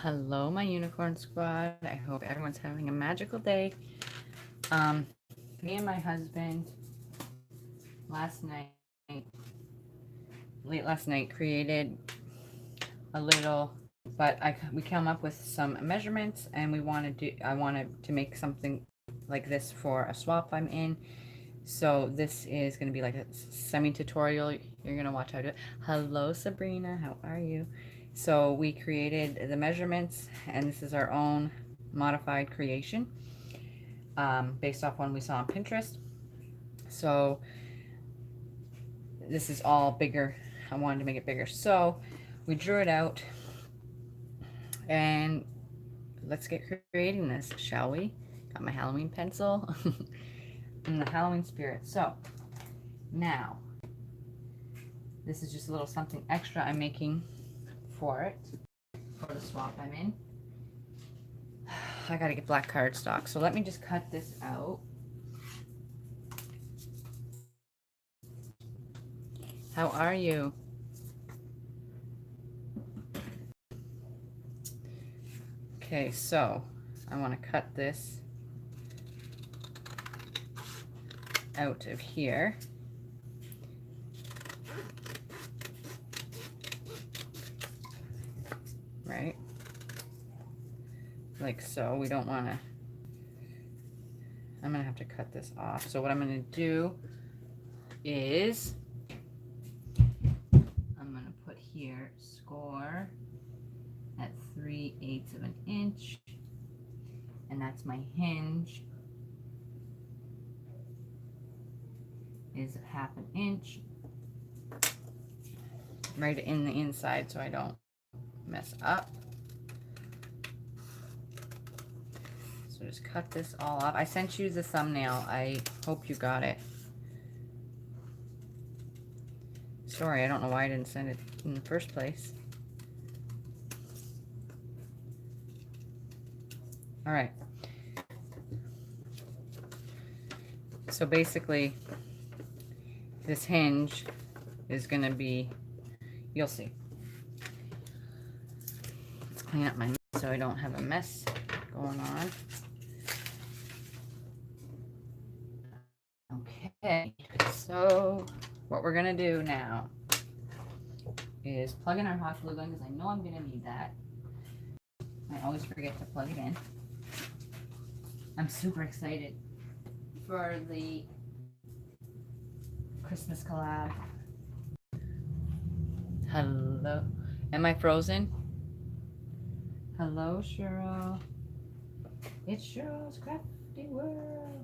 Hello, my unicorn squad. I hope everyone's having a magical day. Me and my husband last night, late last night, created a little, we came up with some measurements, and I wanted to make something like this for a swap I'm in. So this is going to be like a semi-tutorial. You're going to watch how I do it. Hello, Sabrina. How are you? So we created the measurements, and this is our own modified creation based off one we saw on Pinterest. So this is all bigger. I wanted to make it bigger. So we drew it out, and let's get creating this, shall we? Got my Halloween pencil in the Halloween spirit. So now, this is just a little something extra I'm making for it, for the swap I'm in. I gotta get black cardstock, so let me just cut this out. How are you? Okay, so I want to cut this out of here. Right? Like so. We don't want to... I'm going to have to cut this off. So what I'm going to do is I'm going to put here score at 3/8 of an inch. And that's my hinge. Is 1/2 inch. Right in the inside so I don't mess up. So just cut this all off. I sent you the thumbnail. I hope you got it. Sorry, I don't know why I didn't send it in the first place. All right. So basically, this hinge is going to be, you'll see. Let's clean up my mess so I don't have a mess going on. Okay, so what we're going to do now is plug in our hot glue gun because I know I'm going to need that. I always forget to plug it in. I'm super excited for the Christmas collab. Hello. Am I frozen? Hello, Cheryl. It's Cheryl's Crafty World.com.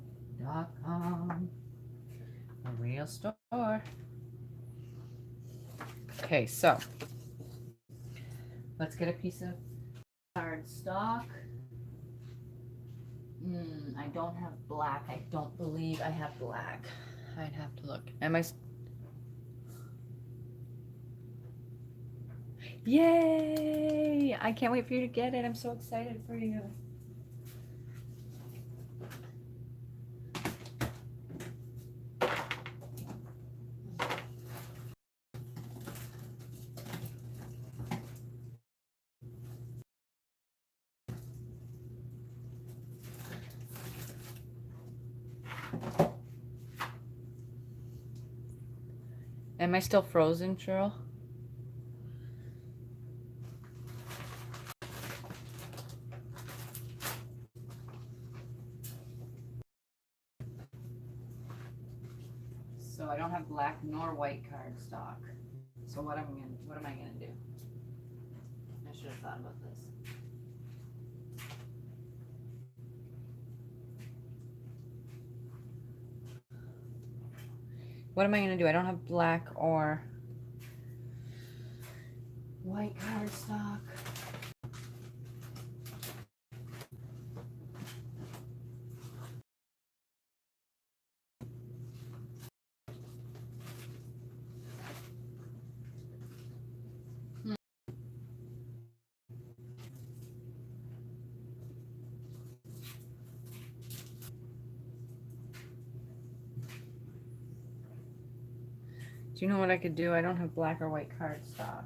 A real store. Okay, so let's get a piece of cardstock. I don't have black. I don't believe I have black. I'd have to look. Am I? Yay! I can't wait for you to get it. I'm so excited for you. Am I still frozen, Cheryl? So I don't have black nor white cardstock. So what am I gonna do? I should have thought about this. What am I gonna do? I don't have black or white cardstock. Do you know what I could do? I don't have black or white cardstock.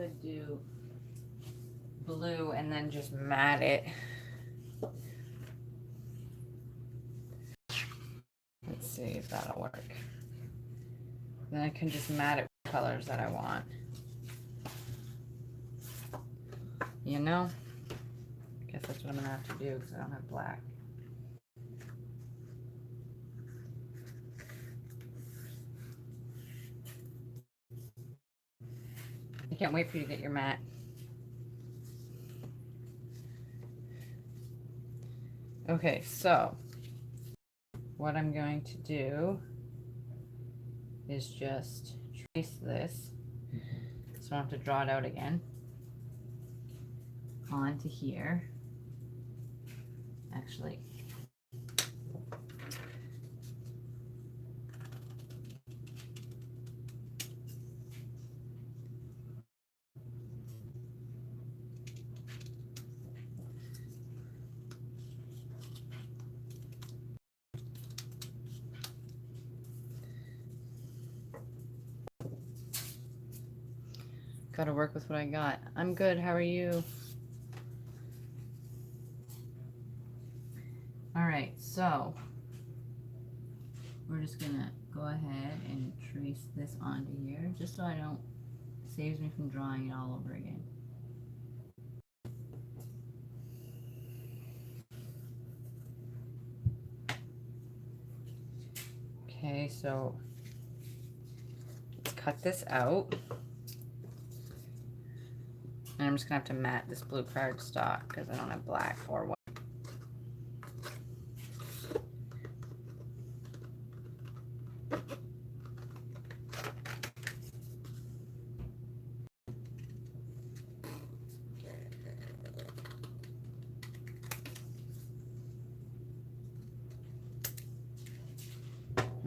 could do blue and then just mat it. Let's see if that'll work. Then I can just mat it with colors that I want. You know? I guess that's what I'm gonna have to do because I don't have black. I can't wait for you to get your mat. Okay, so what I'm going to do is just trace this, so I don't have to draw it out again, onto here. Actually, gotta work with what I got. I'm good, how are you? Alright, so we're just gonna go ahead and trace this onto here, just so I don't, saves me from drawing it all over again. Okay, so let's cut this out. And I'm just gonna have to mat this blue cardstock because I don't have black or white.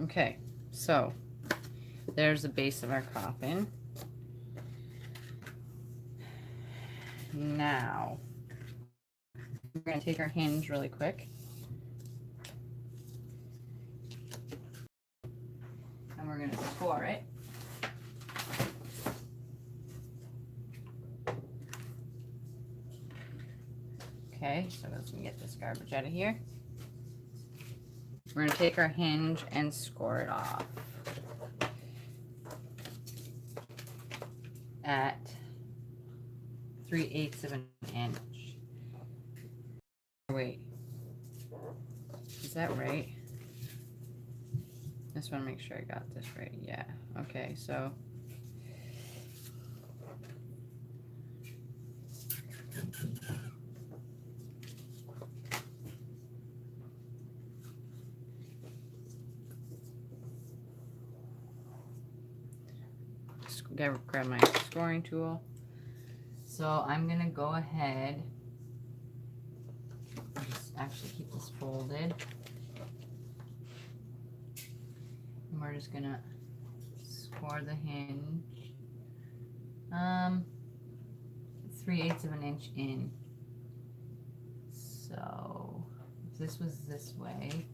Okay, so there's the base of our coffin. Now, we're going to take our hinge really quick. And we're going to score it. Okay, so let's get this garbage out of here. We're going to take our hinge and score it off at 3/8 of an inch. Wait, is that right? I just want to make sure I got this right. Yeah, okay, so grab my scoring tool. So I'm gonna go ahead and just actually keep this folded. And we're just gonna score the hinge 3/8 of an inch in. So if this was this way,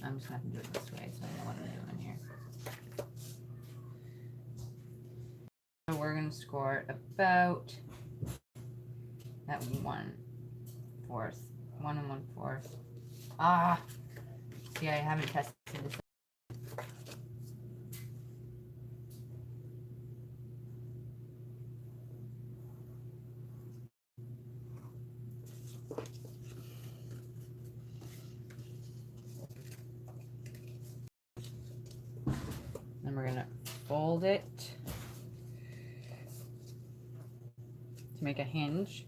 I'm just gonna have to do it this way so I know what I'm doing here. So we're going to score about at 1/4, 1 1/4. Ah, see, I haven't tested this. Then we're going to fold it to make a hinge.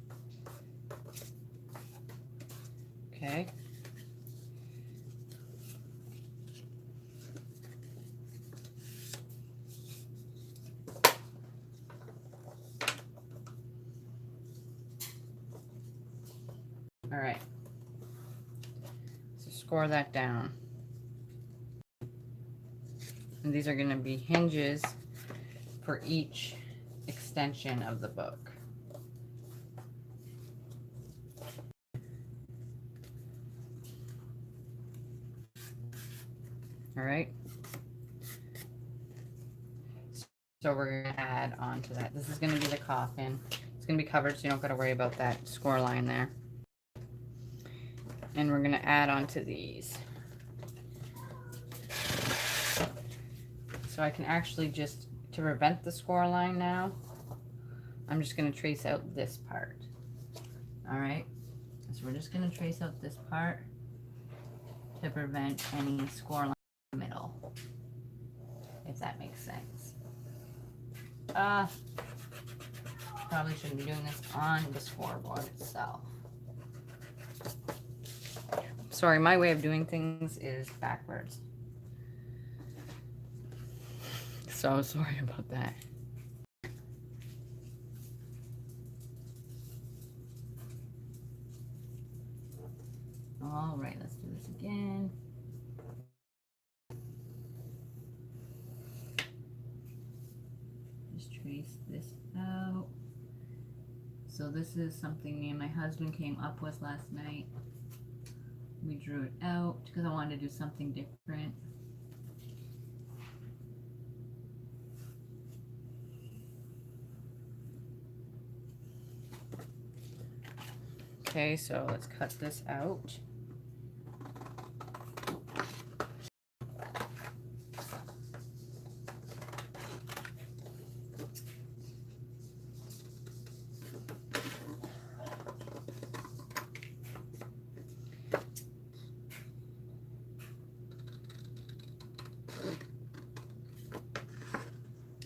Okay. All right. So score that down. And these are going to be hinges for each extension of the book. All right. So we're going to add on to that. This is going to be the coffin. It's going to be covered, so you don't got to worry about that score line there. And we're going to add on to these. So I can actually just, to prevent the score line now, I'm just going to trace out this part. All right. So we're just going to trace out this part to prevent any score line in the middle, if that makes sense. Probably shouldn't be doing this on the scoreboard itself. Sorry, my way of doing things is backwards. So sorry about that. All right, let's do this again. Just trace this out. So this is something me and my husband came up with last night. We drew it out because I wanted to do something different. Okay, so let's cut this out.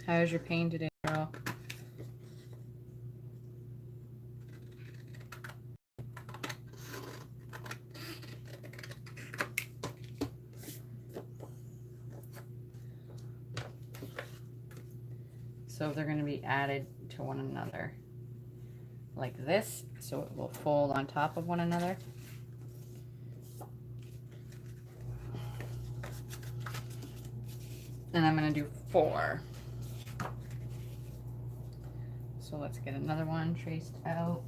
How's your pain today, girl? So they're going to be added to one another like this, so it will fold on top of one another. And I'm going to do 4. So let's get another one traced out.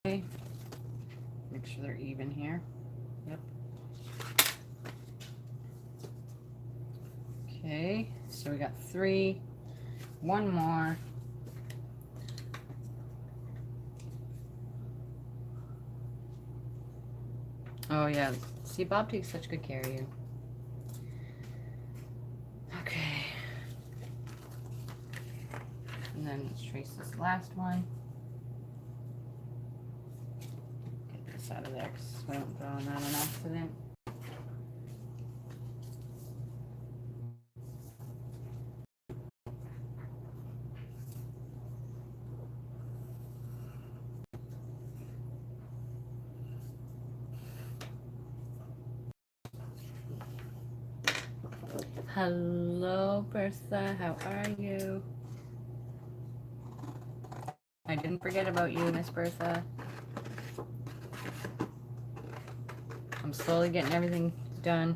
Okay. Make sure they're even here. Yep. Okay, so we got 3. One more. Oh yeah, see, Bob takes such good care of you. Okay. And then let's trace this last one. Get this out of there because we don't draw on that on accident. Hello, Bertha. How are you? I didn't forget about you, Miss Bertha. I'm slowly getting everything done.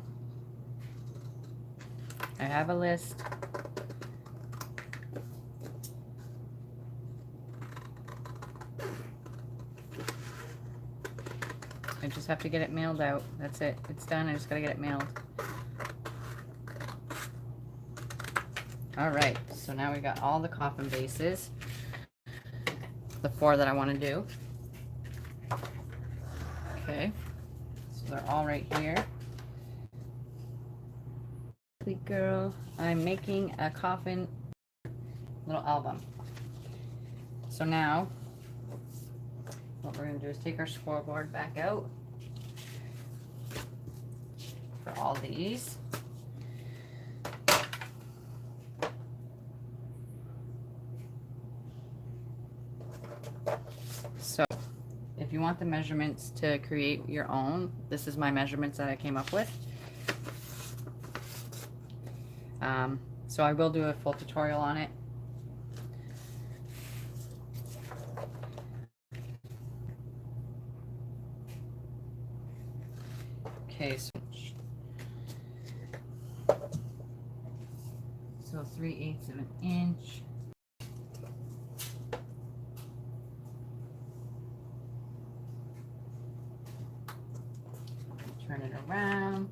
I have a list. I just have to get it mailed out. That's it. It's done. I just gotta get it mailed. All right, so now we got all the coffin bases, the 4 that I want to do. Okay, so they're all right here. Sweet girl, I'm making a coffin little album. So now, what we're going to do is take our scoreboard back out for all these. if you want the measurements to create your own, this is my measurements that I came up with. So I will do a full tutorial on it. Okay, so 3/8 of an inch. Turn it around.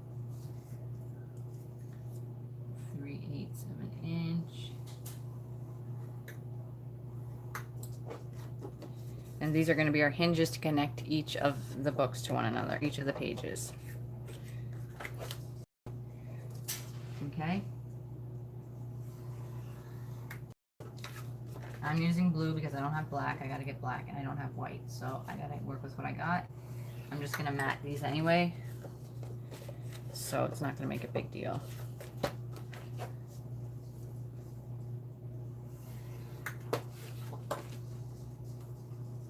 3/8 of an inch. And these are going to be our hinges to connect each of the books to one another, each of the pages. Okay. I'm using blue because I don't have black. I got to get black and I don't have white. So I got to work with what I got. I'm just going to mat these anyway. So it's not going to make a big deal.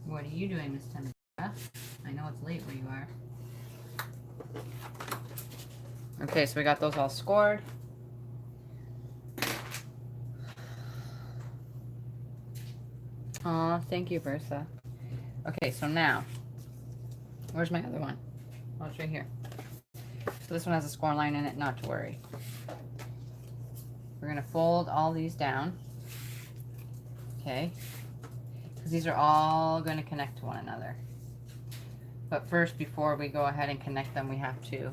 What are you doing this time? I know it's late where you are. Okay, so we got those all scored. Aw, thank you, Bertha. Okay, so now, where's my other one? Oh, it's right here. So this one has a score line in it, not to worry. We're going to fold all these down. Okay. Because these are all going to connect to one another. But first, before we go ahead and connect them, we have to,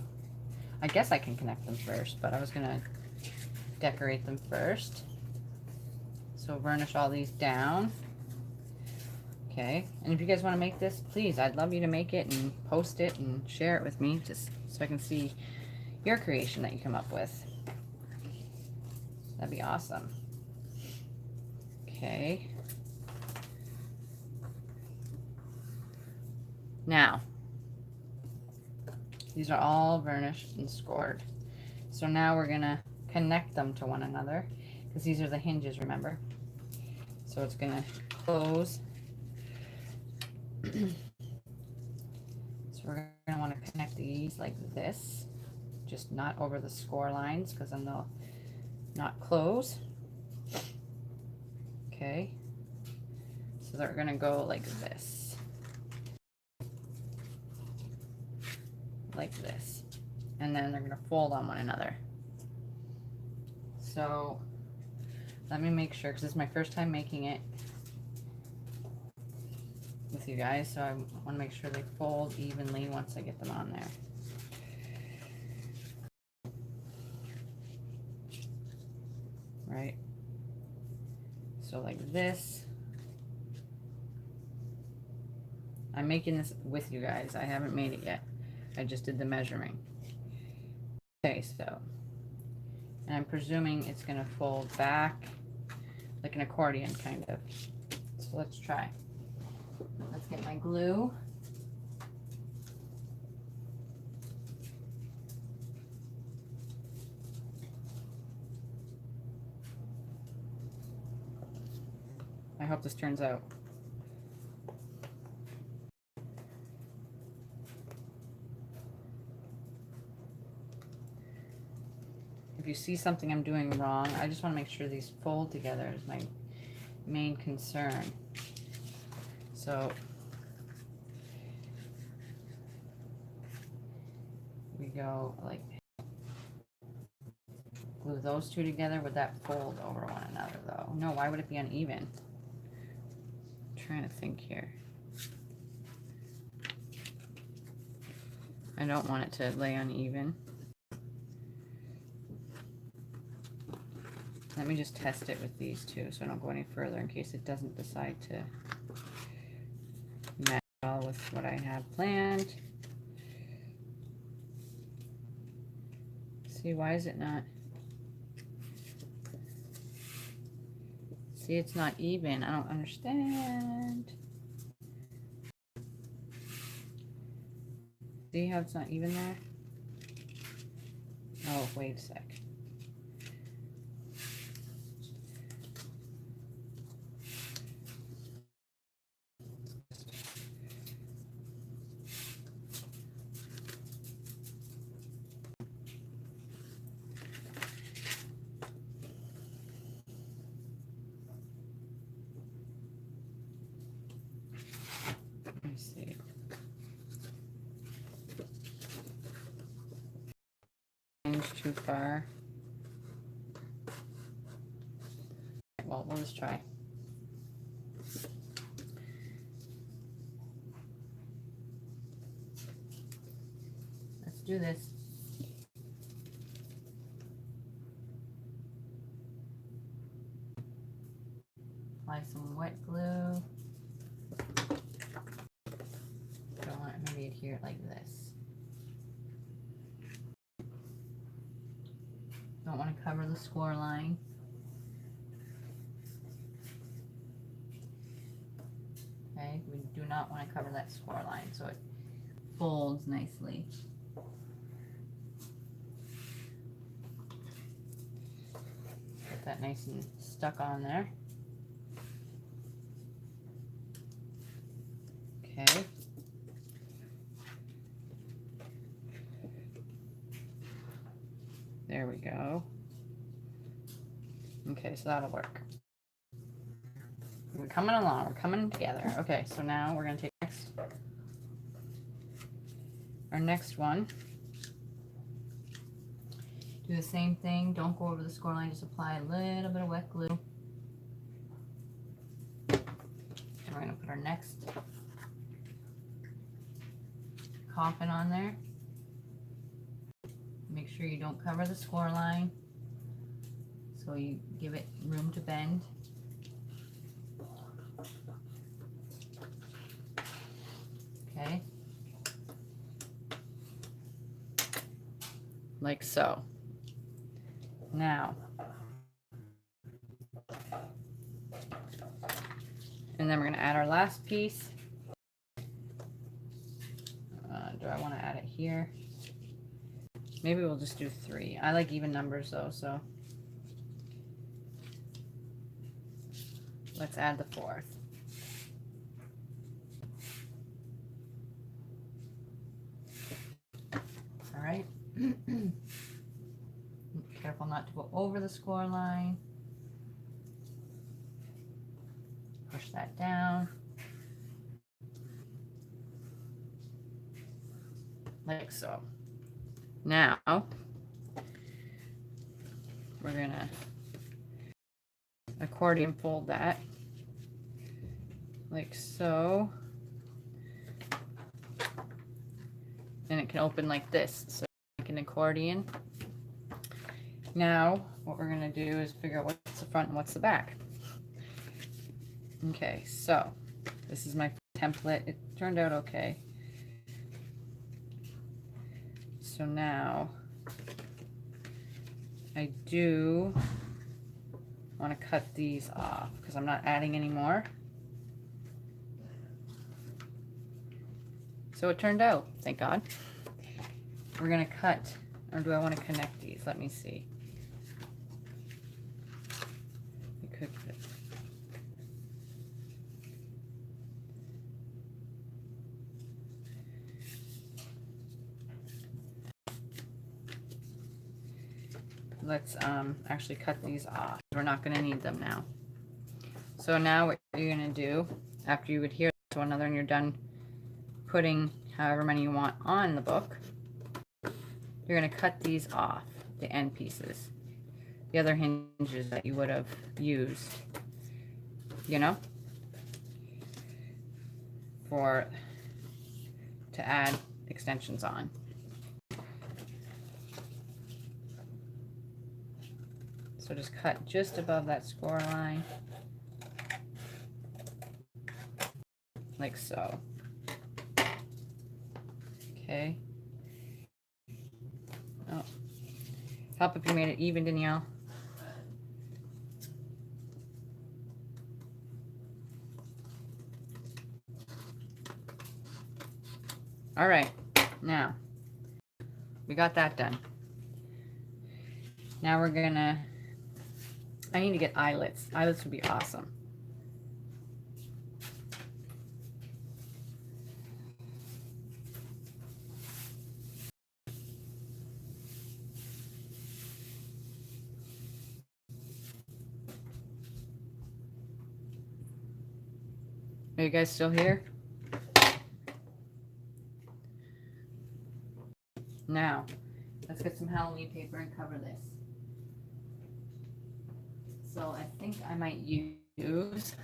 I guess I can connect them first, but I was going to decorate them first. So varnish all these down. Okay, and if you guys want to make this, please, I'd love you to make it and post it and share it with me, just so I can see your creation that you come up with. That'd be awesome. Okay. Now, these are all varnished and scored. So now we're gonna connect them to one another, because these are the hinges, remember? So it's gonna close. So we're going to want to connect these like this, just not over the score lines, because then they'll not close. Okay, so they're going to go like this, and then they're going to fold on one another. So let me make sure, because this is my first time making it with you guys, so I want to make sure they fold evenly once I get them on there. Right? So like this. I'm making this with you guys. I haven't made it yet. I just did the measuring. Okay, so, and I'm presuming it's going to fold back like an accordion kind of. So let's try. Let's get my glue. I hope this turns out. If you see something I'm doing wrong, I just want to make sure these fold together is my main concern. So we go like, glue those two together. Would that fold over one another though? No, why would it be uneven? I'm trying to think here. I don't want it to lay uneven. Let me just test it with these two so I don't go any further in case it doesn't decide to match all with what I have planned. See, why is it not? See, it's not even. I don't understand. See how it's not even there? Oh, wait a sec. inch too far. Well, we'll just try. Let's do this. Apply some wet glue. Don't want it, maybe adhere it like this. Don't want to cover the score line. Okay, we do not want to cover that score line so it folds nicely. Get that nice and stuck on there. Okay. There we go. Okay, so that'll work. We're coming along, we're coming together. Okay, so now we're gonna take our next one. Do the same thing, don't go over the score line, just apply a little bit of wet glue. And we're gonna put our next coffin on there. Make sure you don't cover the score line, so you give it room to bend. Okay, like so. Now, and then we're going to add our last piece. Do I want to add it here? Maybe we'll just do 3. I like even numbers though, so let's add the 4th. All right. Careful not to go over the score line. Push that down. Like so. Now, we're gonna accordion fold that like so. And it can open like this, so like an accordion. Now, what we're gonna do is figure out what's the front and what's the back. Okay, so this is my template. It turned out okay. So now I do want to cut these off because I'm not adding any more. So it turned out, thank God. We're gonna cut, or do I want to connect these? Let me see. We could put it. Let's actually cut these off. We're not going to need them now. So now what you're going to do, after you adhere to one another and you're done putting however many you want on the book, you're going to cut these off, the end pieces, the other hinges that you would have used, you know, to add extensions on. So just cut just above that score line, like so. Okay. Oh, help if you made it even, Danielle. All right, now we got that done. Now we're gonna, I need to get eyelets. Eyelets would be awesome. Are you guys still here? Now, Let's get some Halloween paper and cover this. So I think I might use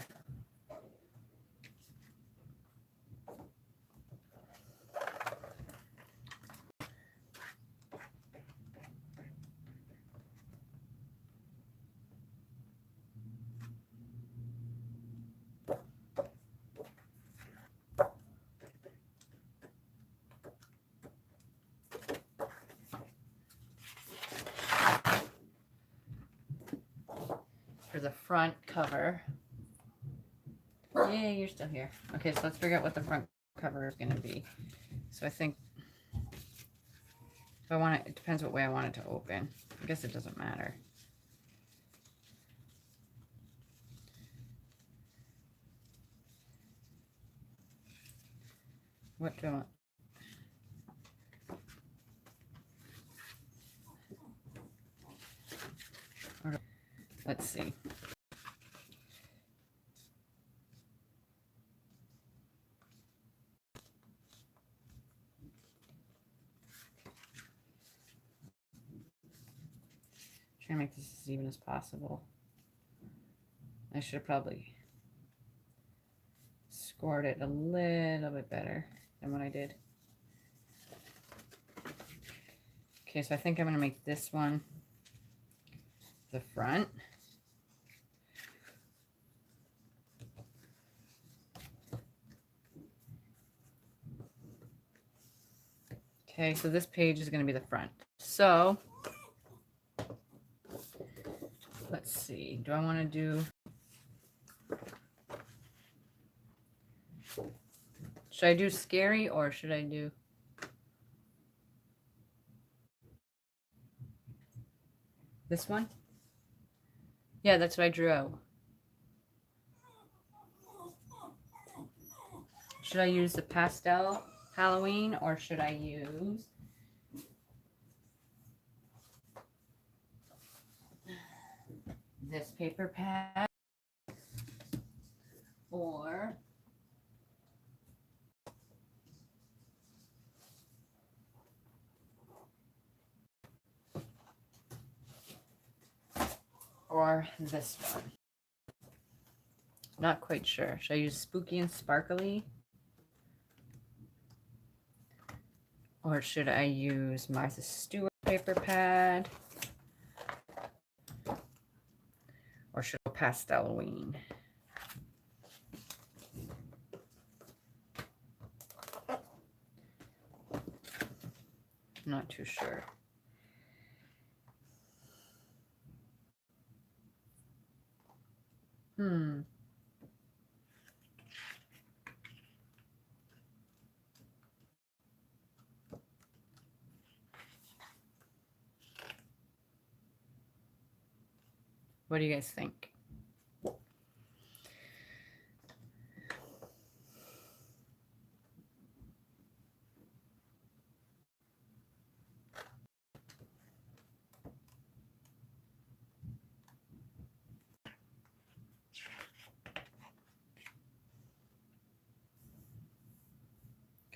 for the front cover. Yay, you're still here. Okay, so let's figure out what the front cover is going to be. So I think if I want it depends what way I want it to open. I guess it doesn't matter. What do I want? Let's see. Try to make this as even as possible. I should have probably scored it a little bit better than what I did. Okay, so I think I'm going to make this one the front. Okay, so this page is going to be the front. So let's see. Do I want to do... Should I do scary or should I do... this one? Yeah, that's what I drew. Should I use the pastel Halloween or should I use this paper pad or this one? Not quite sure. Should I use Spooky and Sparkly? Or should I use Martha Stewart paper pad? Or should I go Pastel Halloween? I'm not too sure. What do you guys think?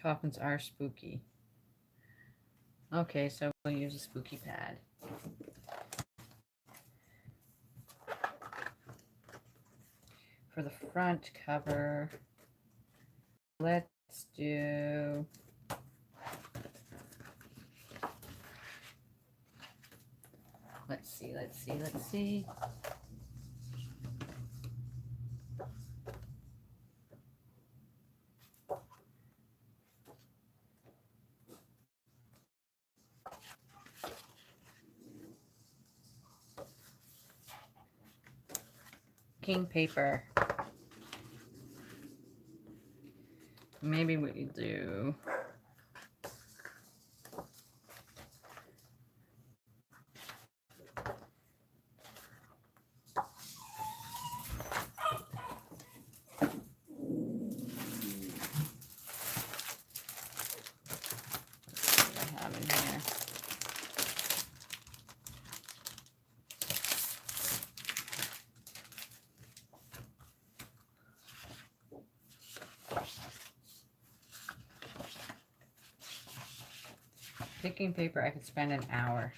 Coffins are spooky. Okay, so we'll use a spooky pad. For the front cover, let's do let's see. King paper. Maybe we do Sticking paper, I could spend an hour.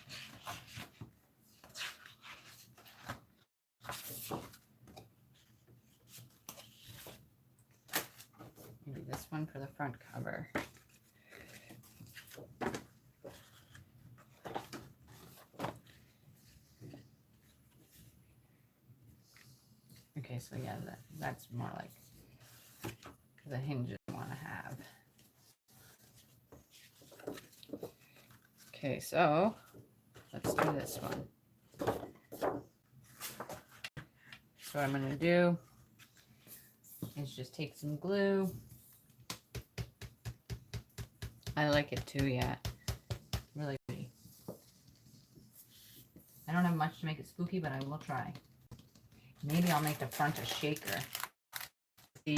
Maybe this one for the front cover. Okay, so yeah, that's more like the hinges I want to have. Okay, so let's do this one. So what I'm going to do is just take some glue. I like it too, yeah. Really pretty. I don't have much to make it spooky, but I will try. Maybe I'll make the front a shaker. The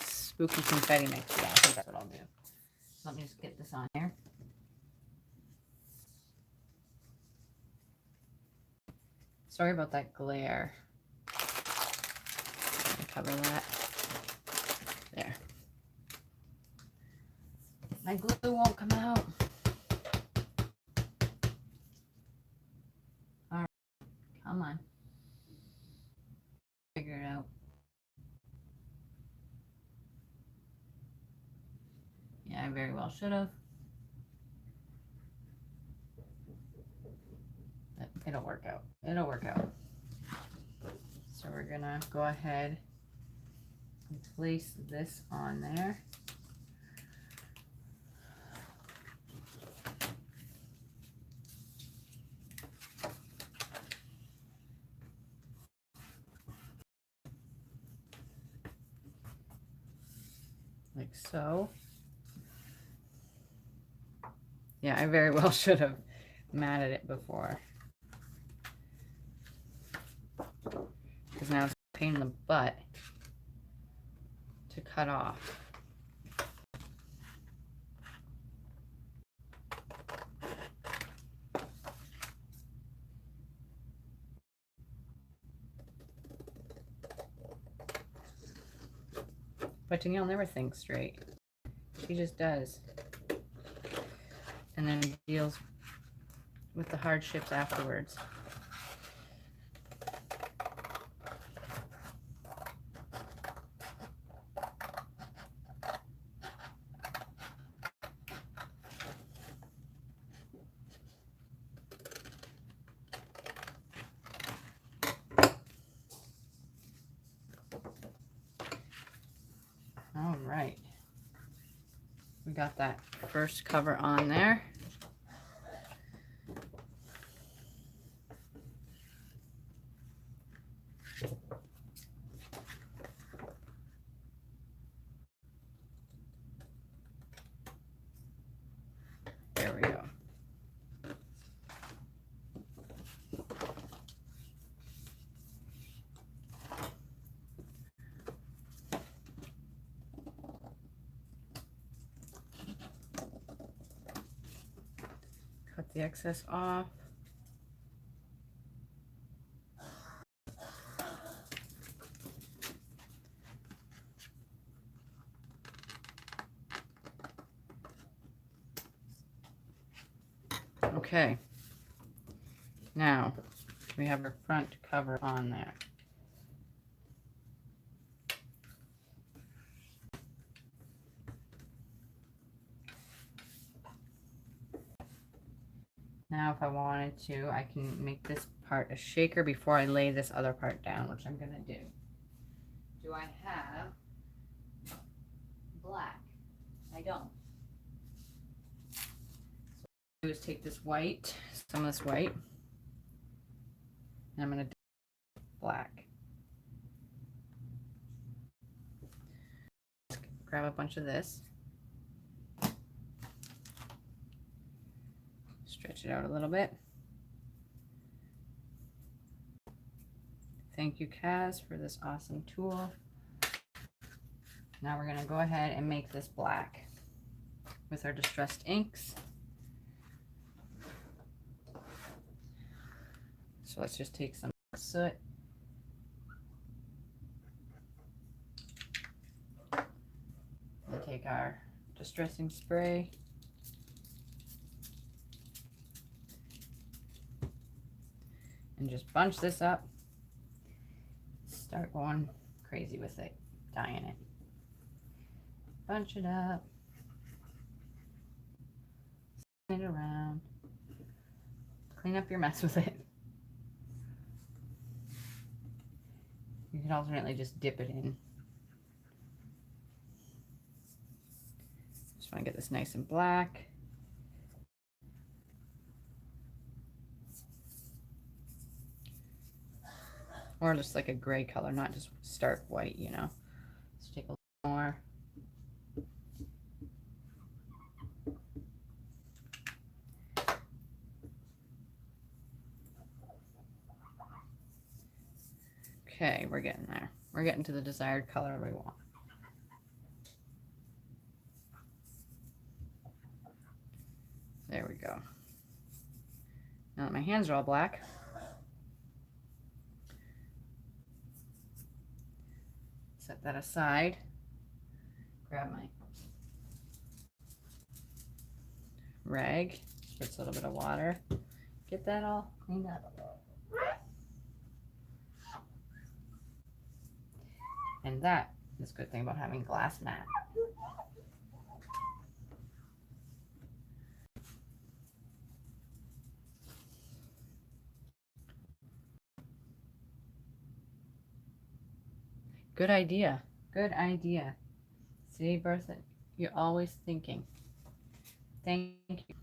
spooky confetti mix. Yeah, I think that's what I'll do. So let me just get this on here. Sorry about that glare. Cover that. There. My glue won't come out. Alright. Come on. Figure it out. Yeah, I very well should have. But it'll work out. It'll work out. So we're gonna go ahead and place this on there. Like so. Yeah, I very well should have matted it before. Because now it's a pain in the butt to cut off. But Danielle never thinks straight. She just does. And then deals with the hardships afterwards. All right. We got that first cover on there. There we go. Cut the excess off. Okay, now we have our front cover on there. Now if I wanted to, I can make this part a shaker before I lay this other part down, which I'm gonna do. Do I have black? I don't. So what I do is take this white, some of this white, and I'm gonna do black. Grab a bunch of this. Stretch it out a little bit. Thank you, Kaz, for this awesome tool. Now we're going to go ahead and make this black with our distressed inks. So let's just take some soot. And take our distressing spray. and just bunch this up. Start going crazy with it, dyeing it. Bunch it up. Spin it around. Clean up your mess with it. You can alternately just dip it in. Just want to get this nice and black. Or just like a gray color, not just stark white, you know. Let's take a little more. Okay, we're getting there. We're getting to the desired color we want. There we go. Now that my hands are all black, set that aside. Grab my rag, spritz a little bit of water, get that all cleaned up. And that is a good thing about having glass mat. Good idea. Good idea. See, Bertha, you're always thinking. Thank you.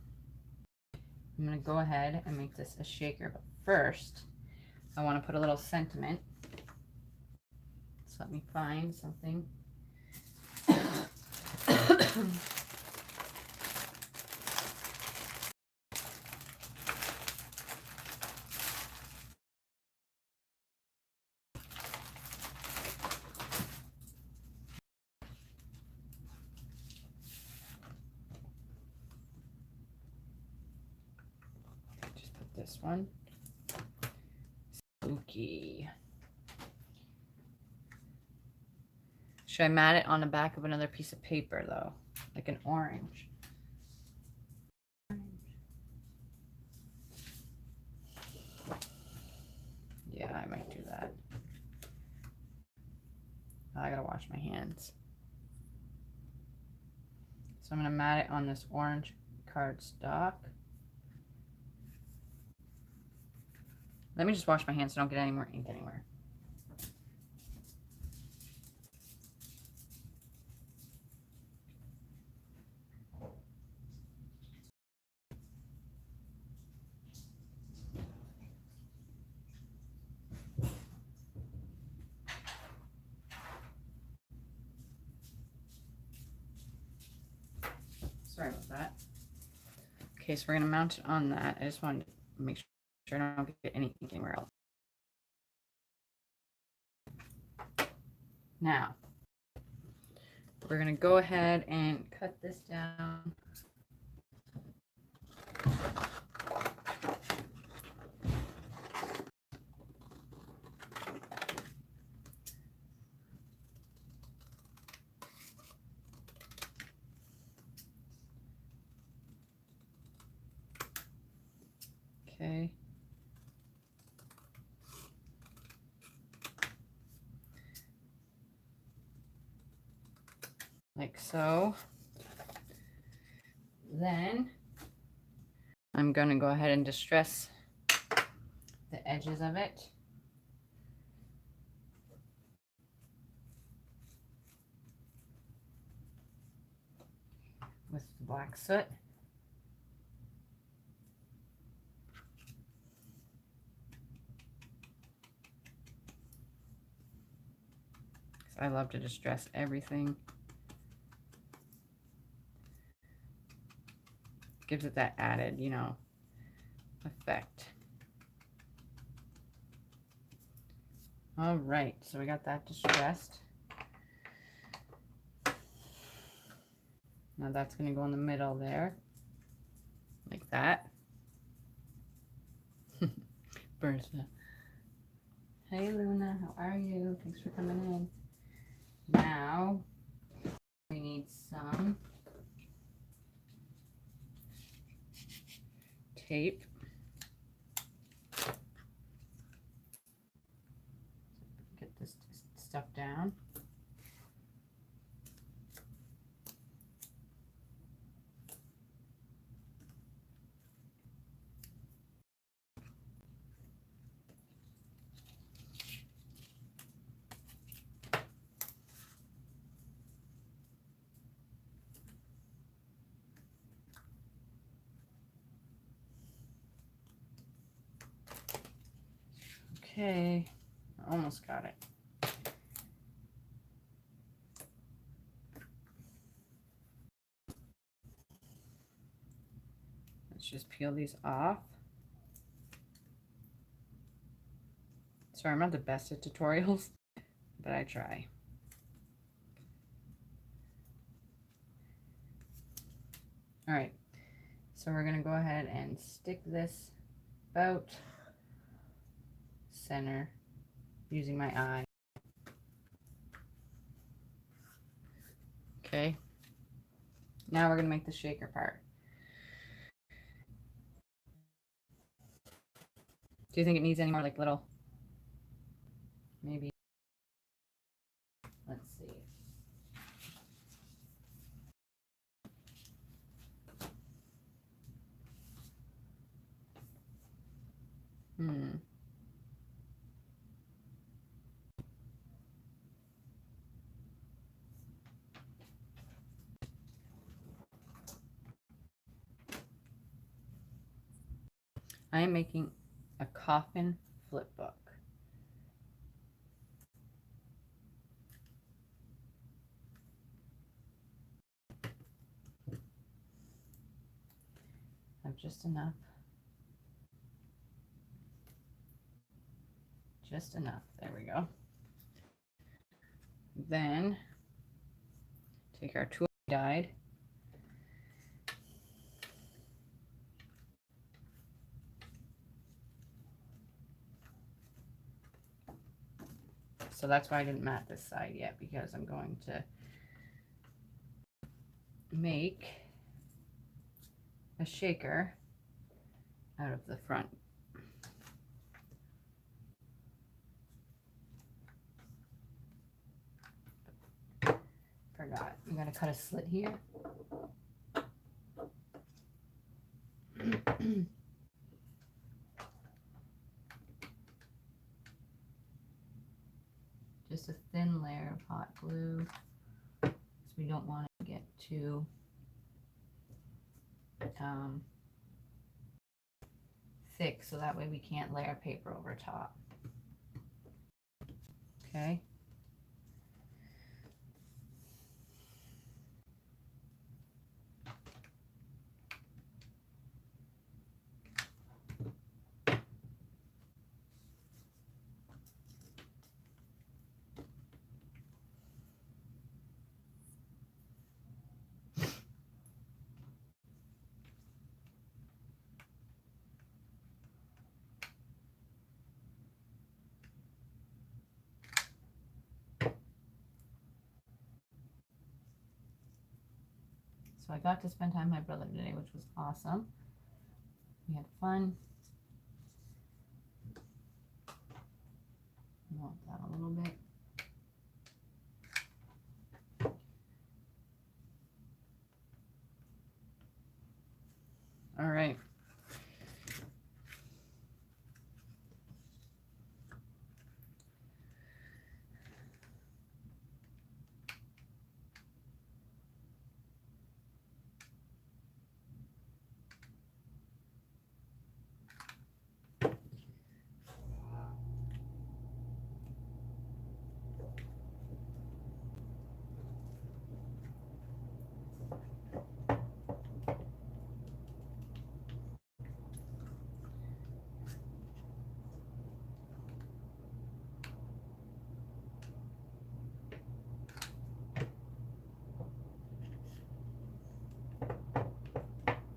I'm going to go ahead and make this a shaker, but first, I want to put a little sentiment. So let me find something. Just put this one. Spooky. Should I mat it on the back of another piece of paper though? Like an orange. Yeah, I might do that. I gotta wash my hands. So I'm gonna mat it on this orange cardstock. Let me just wash my hands so I don't get any more ink anywhere. Sorry about that. Okay, so we're gonna mount it on that. I just wanted to make sure I don't get any ink anywhere else. Now, we're gonna go ahead and cut this down. Okay. Like so. Then I'm going to go ahead and distress the edges of it. With the black soot. I love to distress everything. Gives it that added, you know, effect. All right, so we got that distressed. Now that's going to go in the middle there, like that. Bertha. Hey Luna, how are you? Thanks for coming in. Now we need some tape. Okay, almost got it. Let's just peel these off. Sorry, I'm not the best at tutorials, but I try. All right, so we're gonna go ahead and stick this about center using my eye. Okay, now we're gonna make the shaker part. Do you think it needs any more like little, maybe, let's see. I am making a coffin flip book. I have just enough. Just enough. There we go. Then take our tool dyed. So that's why I didn't mat this side yet, because I'm going to make a shaker out of the front. Forgot. I'm going to cut a slit here. Just a thin layer of hot glue, because we don't want to get too thick, so that way we can't layer paper over top. Okay. So I got to spend time with my brother today, which was awesome. We had fun. I want that a little bit. All right.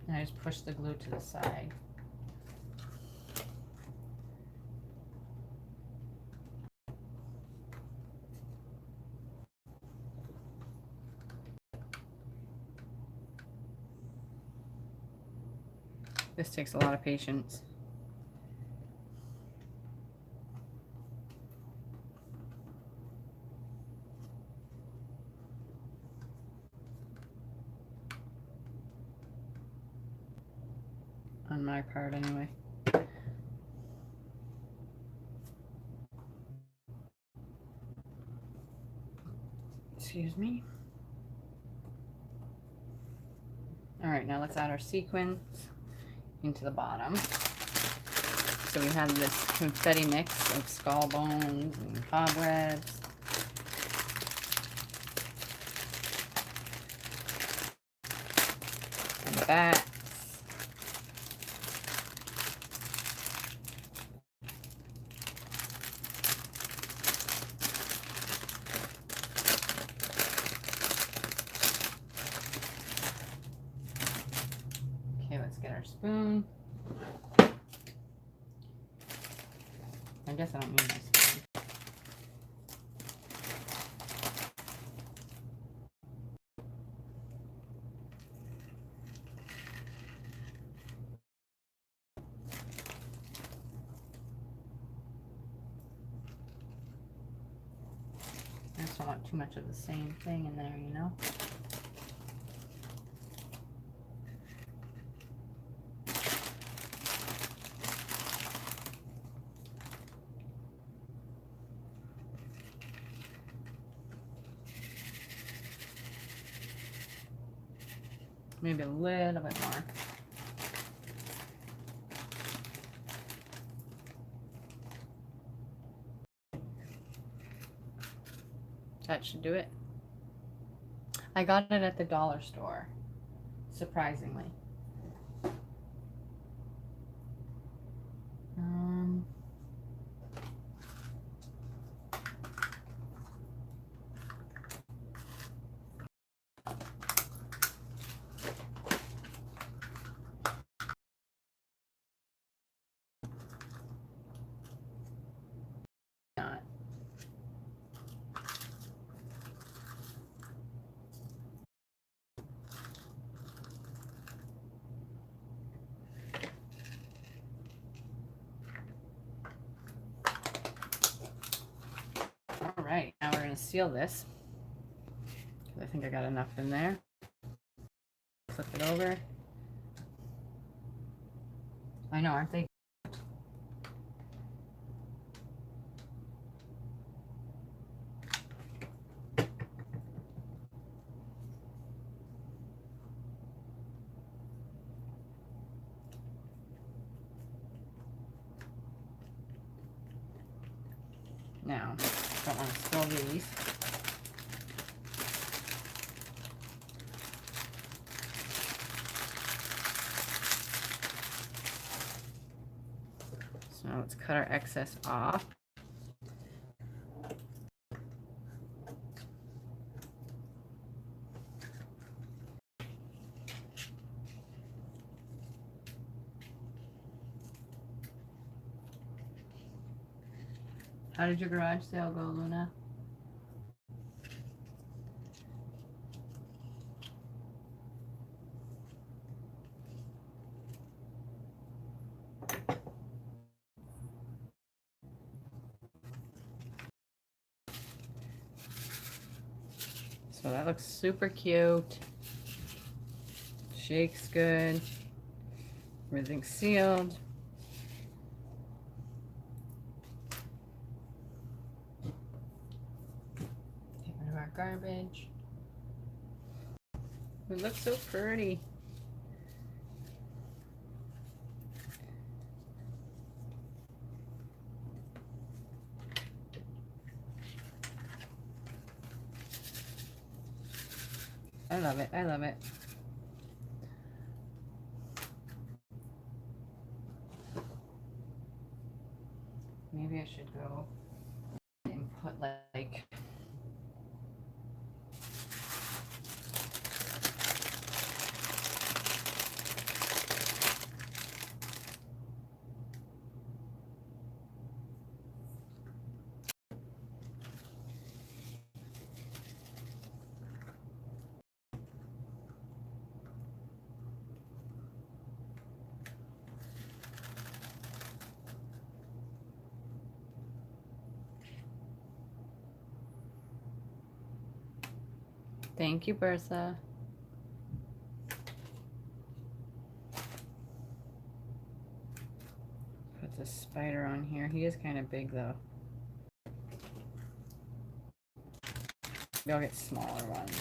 And I just push the glue to the side. This takes a lot of patience. On my part, anyway. Excuse me. All right, now let's add our sequins into the bottom. So we have this confetti mix of skull bones and cobwebs. And bats. Okay, let's get our spoon. I guess I don't need my spoon. I just don't want too much of the same thing in there, you know? Maybe a little bit more. That should do it. I got it at the dollar store, surprisingly. Not. All right, now we're going to seal this. I think I got enough in there. Flip it over. I know, aren't they? Now, don't want to spill these. So now let's cut our excess off. How did your garage sale go, Luna? So that looks super cute. Shakes good. Everything's sealed. Get rid of our garbage. It looks so pretty. I love it. I love it. Maybe I should go and put like thank you, Bertha. Put the spider on here. He is kind of big though. Maybe I'll get smaller ones.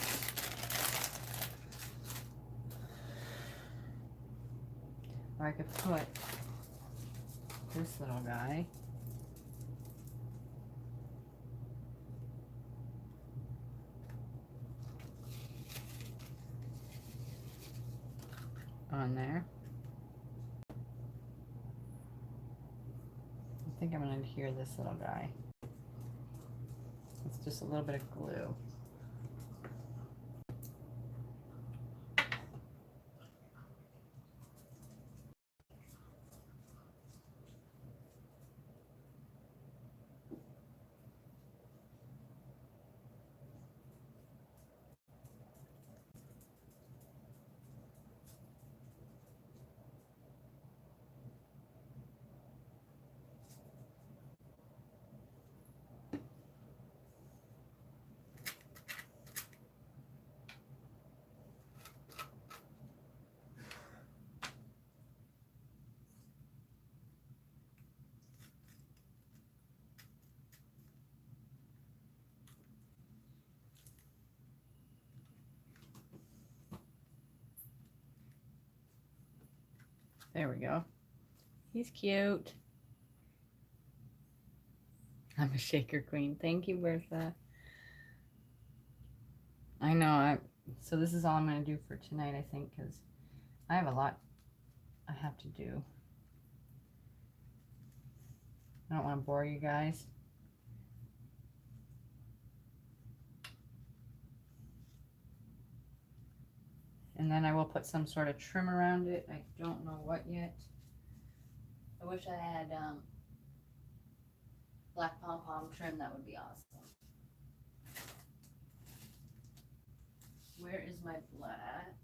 Or I could put this little guy. On there. I think I'm going to adhere this little guy. It's just a little bit of glue. There we go. He's cute. I'm a shaker queen. Thank you, Bertha. I know. So this is all I'm going to do for tonight, I think, because I have a lot I have to do. I don't want to bore you guys. And then I will put some sort of trim around it. I don't know what yet. I wish I had black pom-pom trim. That would be awesome. Where is my black?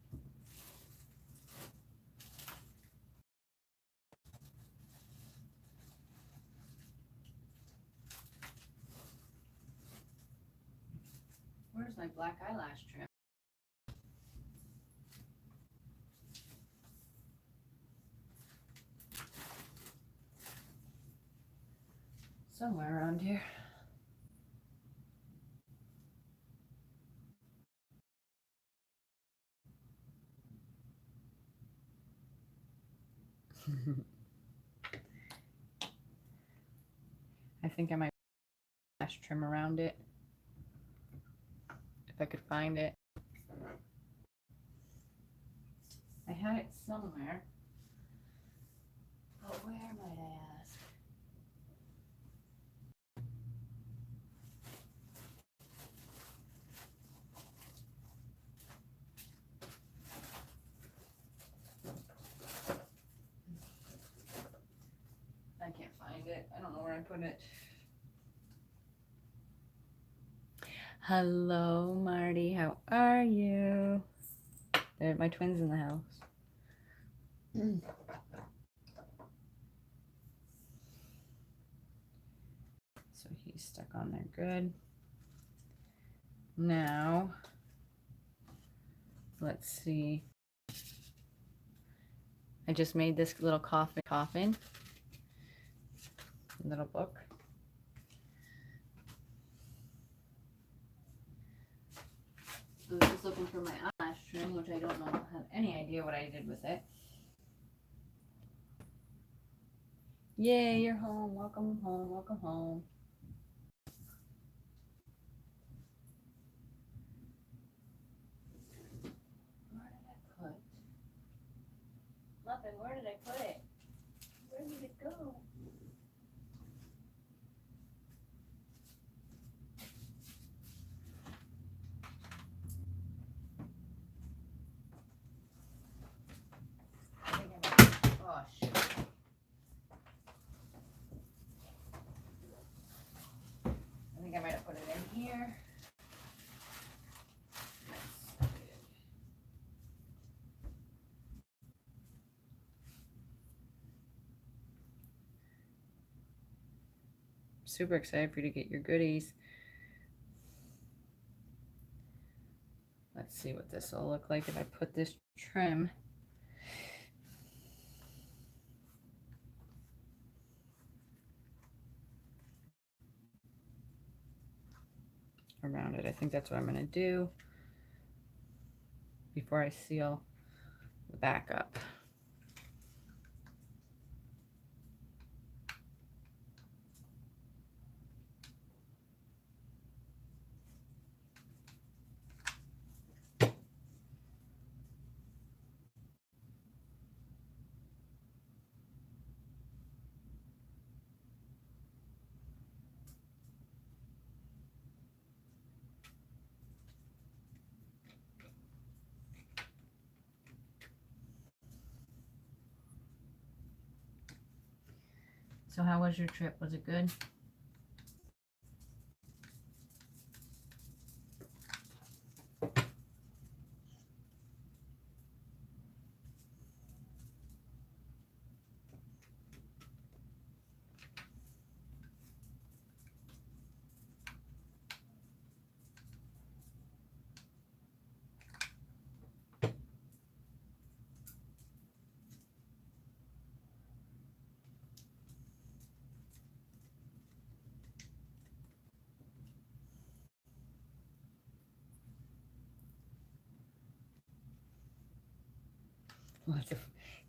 Where's my black eyelash trim? Somewhere around here. I think I might lash trim around it if I could find it. I had it somewhere, but where might I ask? I can't find it. I don't know where I put it. Hello, Marty. How are you? They're my twins in the house. So he's stuck on there good. Now, let's see. I just made this little coffin, little book. I was just looking for my eyelash trim, which I don't know, have any idea what I did with it. Yay, you're home. Welcome home. Welcome home. Where did I put? Muffin, where did I put it? Where did it go? Oh, shoot. I think I might have put it in here. Super excited for you to get your goodies. Let's see what this will look like if I put this trim around it. I think that's what I'm going to do before I seal the back up. So how was your trip? Was it good?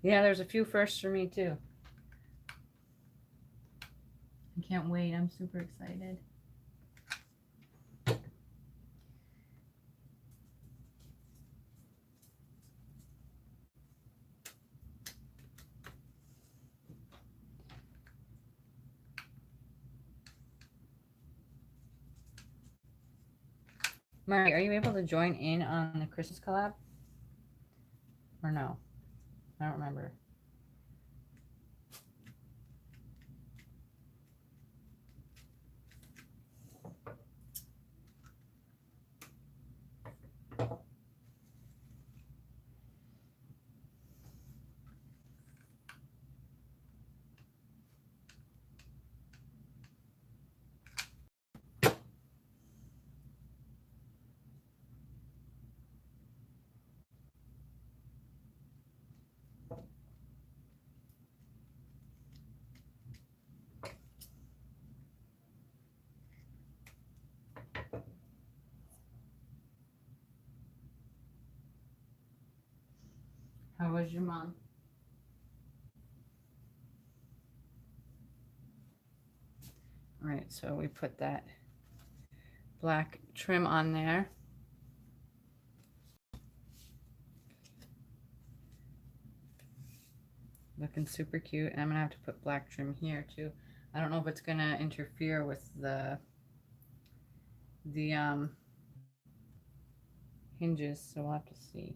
Yeah, there's a few firsts for me too. I can't wait. I'm super excited. Mari, are you able to join in on the Christmas collab? Or no? I don't remember. How was your mom? All right, so we put that black trim on there. Looking super cute. And I'm gonna have to put black trim here too. I don't know if it's gonna interfere with the hinges, so we'll have to see.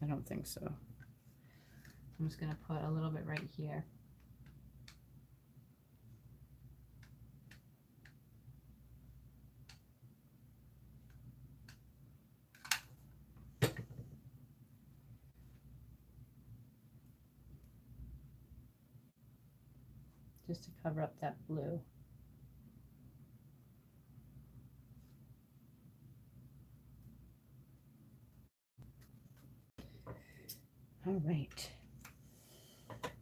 I don't think so. I'm just gonna put a little bit right here. Just to cover up that blue. All right.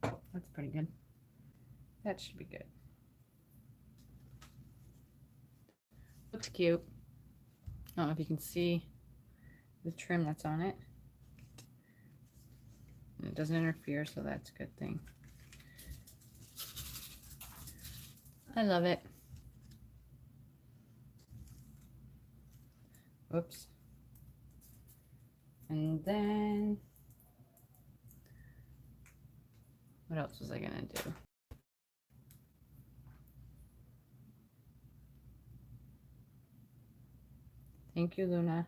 That's pretty good. That should be good. Looks cute. I don't know if you can see the trim that's on it. It doesn't interfere, so that's a good thing. I love it. Oops. And then, what else was I gonna do? Thank you, Luna.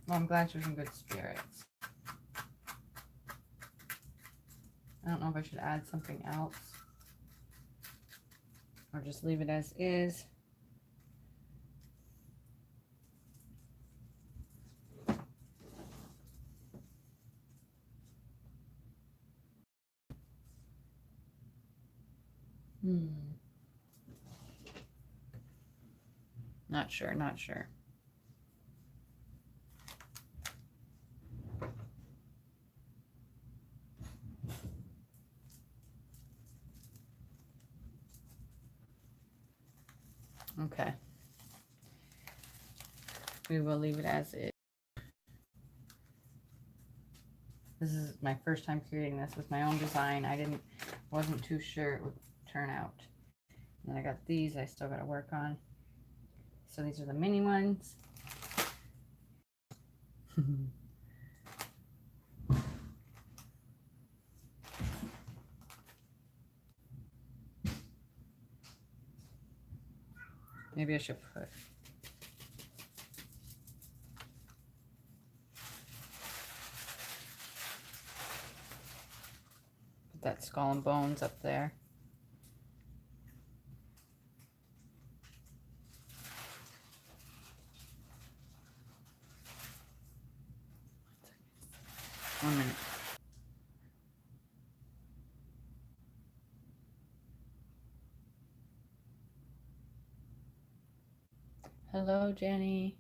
Well, I'm glad she's in good spirits. I don't know if I should add something else or just leave it as is. Not sure, not sure. Okay. We will leave it as is. This is my first time creating this with my own design. Wasn't too sure it would turn out. And then I got these I still got to work on. So these are the mini ones. Maybe I should put that skull and bones up there. One minute. Hello, Jenny.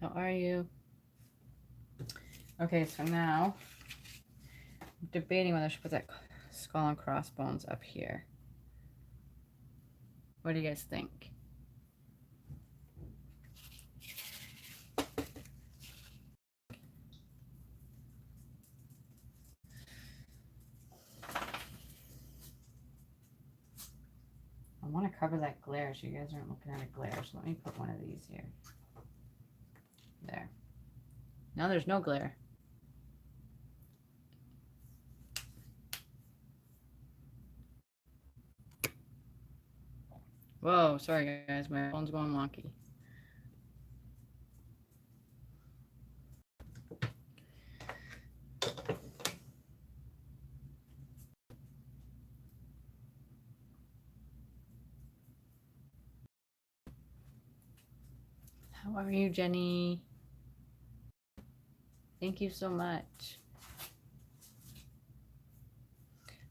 How are you? Okay, so now I'm debating whether I should put that skull and crossbones up here. What do you guys think? I want to cover that glare so you guys aren't looking at a glare. So let me put one of these here. There. Now there's no glare. Whoa, sorry guys, my phone's going wonky. How are you, Jenny? Thank you so much.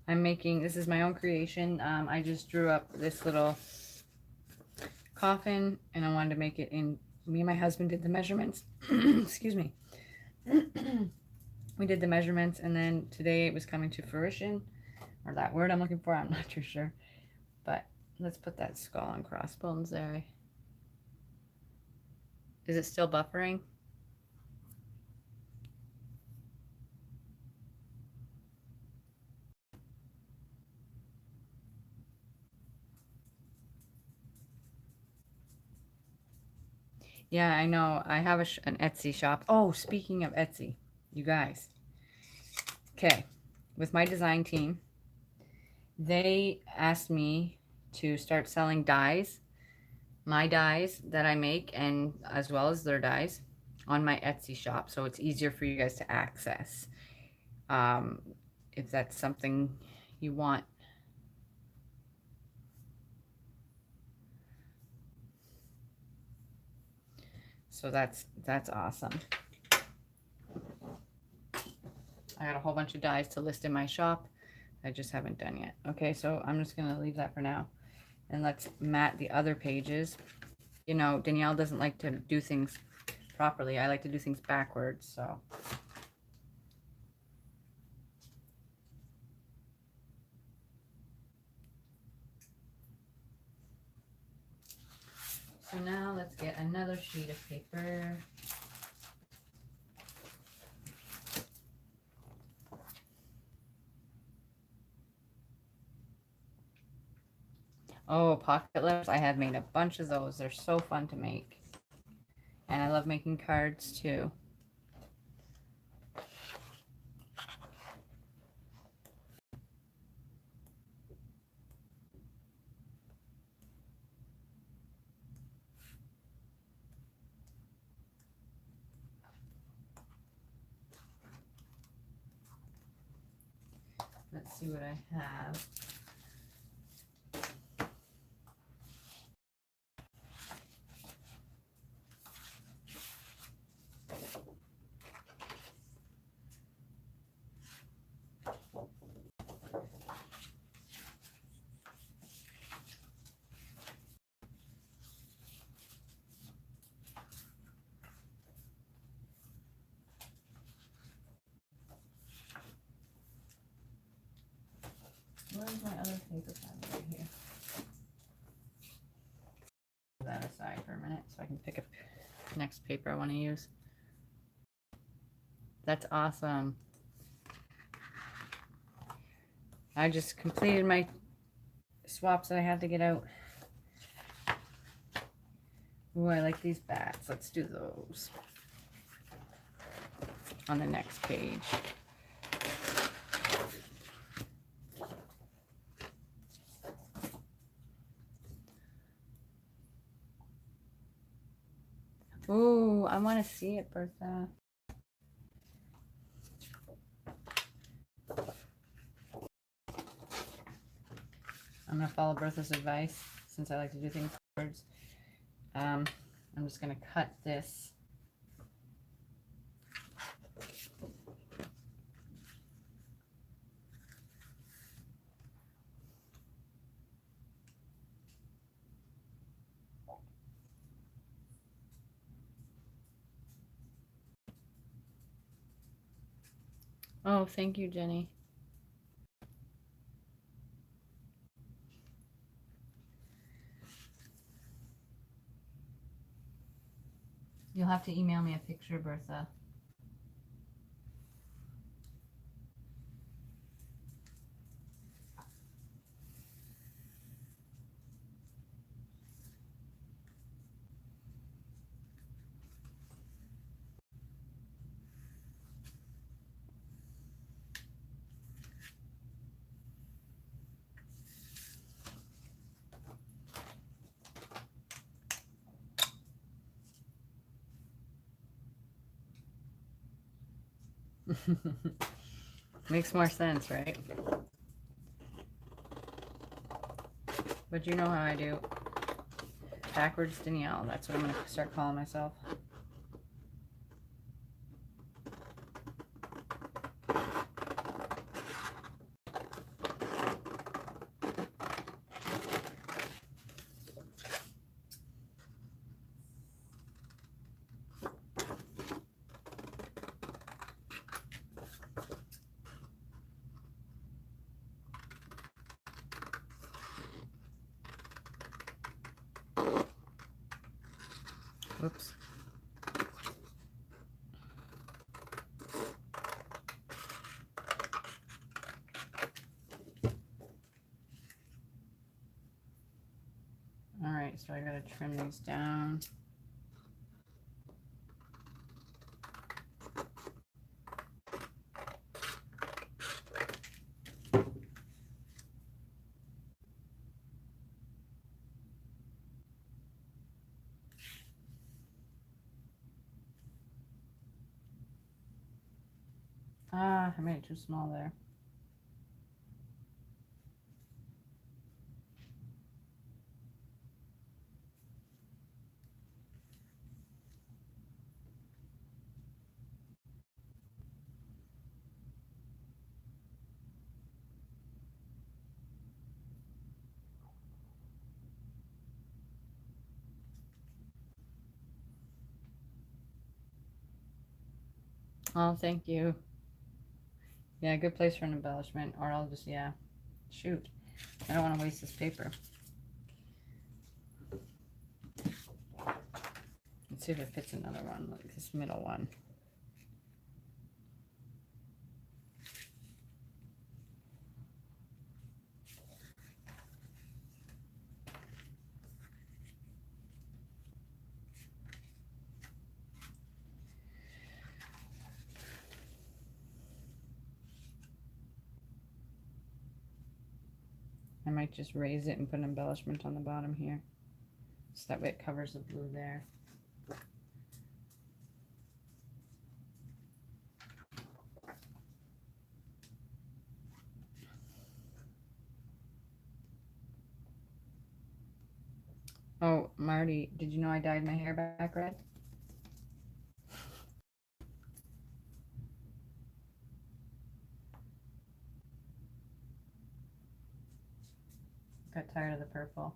I'm making, this is my own creation. I just drew up this little coffin and I wanted to make it in, me and my husband did the measurements. Excuse me. We did the measurements and then today it was coming to fruition, or that word I'm looking for, I'm not too sure. But let's put that skull and crossbones there. Is it still buffering? Yeah, I know. I have an Etsy shop. Oh, speaking of Etsy, you guys. Okay, with my design team, they asked me to start selling dies, my dies that I make, and as well as their dies on my Etsy shop, so it's easier for you guys to access. If that's something you want. So that's awesome. I got a whole bunch of dies to list in my shop. I just haven't done yet. Okay, so I'm just going to leave that for now. And let's mat the other pages. You know, Danielle doesn't like to do things properly. I like to do things backwards, so. So now let's get another sheet of paper. Oh, pocket letters. I have made a bunch of those. They're so fun to make. And I love making cards too. Let's see what I have. Where's my other paper pad right here? Put that aside for a minute so I can pick up the next paper I want to use. That's awesome. I just completed my swaps that I had to get out. Ooh, I like these bats. Let's do those on the next page. Ooh, I want to see it, Bertha. I'm going to follow Bertha's advice since I like to do things backwards. I'm just going to cut this. Oh, thank you, Jenny. You'll have to email me a picture, Bertha. Makes more sense, right? But you know how I do. Backwards Danielle. That's what I'm going to start calling myself. Whoops. All right, so I gotta trim these down. Ah, I made it too small there. Oh, thank you. Yeah, good place for an embellishment, or I'll just, yeah, shoot. I don't want to waste this paper. Let's see if it fits another one, like this middle one. I might just raise it and put an embellishment on the bottom here. So that way it covers the blue there. Oh, Marty, did you know I dyed my hair back red? Got tired of the purple.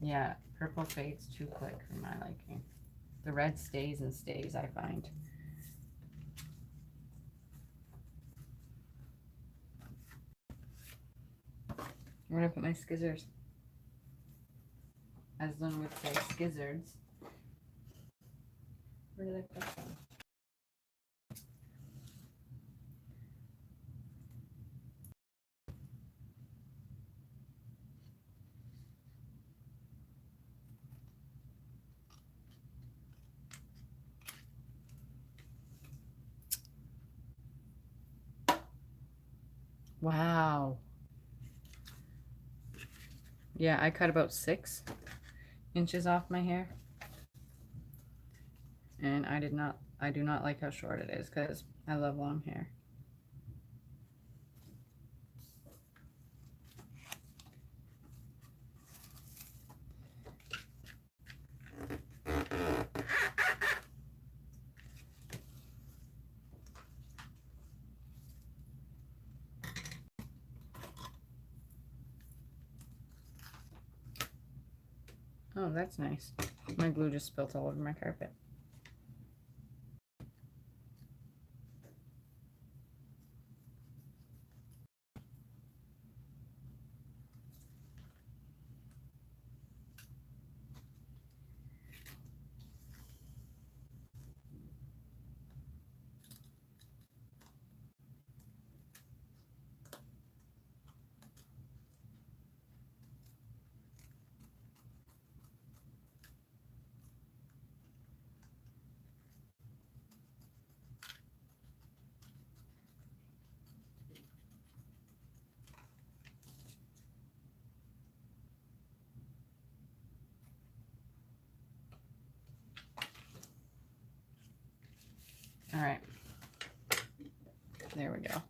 Yeah, purple fades too quick for my liking. The red stays and stays, I find. Where did I put my skizzers? As Lynn would say, skizzards. Where did I put them? Wow. Yeah, I cut about 6 inches off my hair. And I do not like how short it is because I love long hair. Oh, that's nice. My glue just spilt all over my carpet. All right. There we go.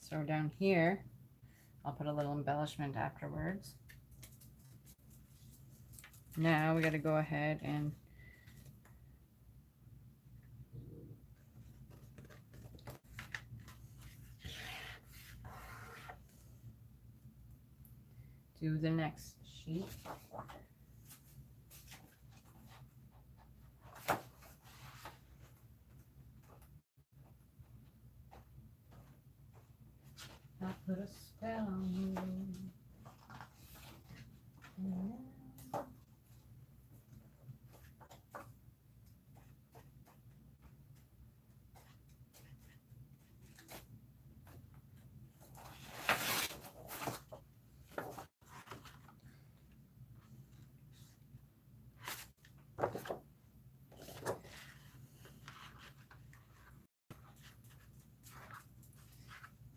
So down here, I'll put a little embellishment afterwards. Now we got to go ahead and do the next sheet. I'll put a spell on you.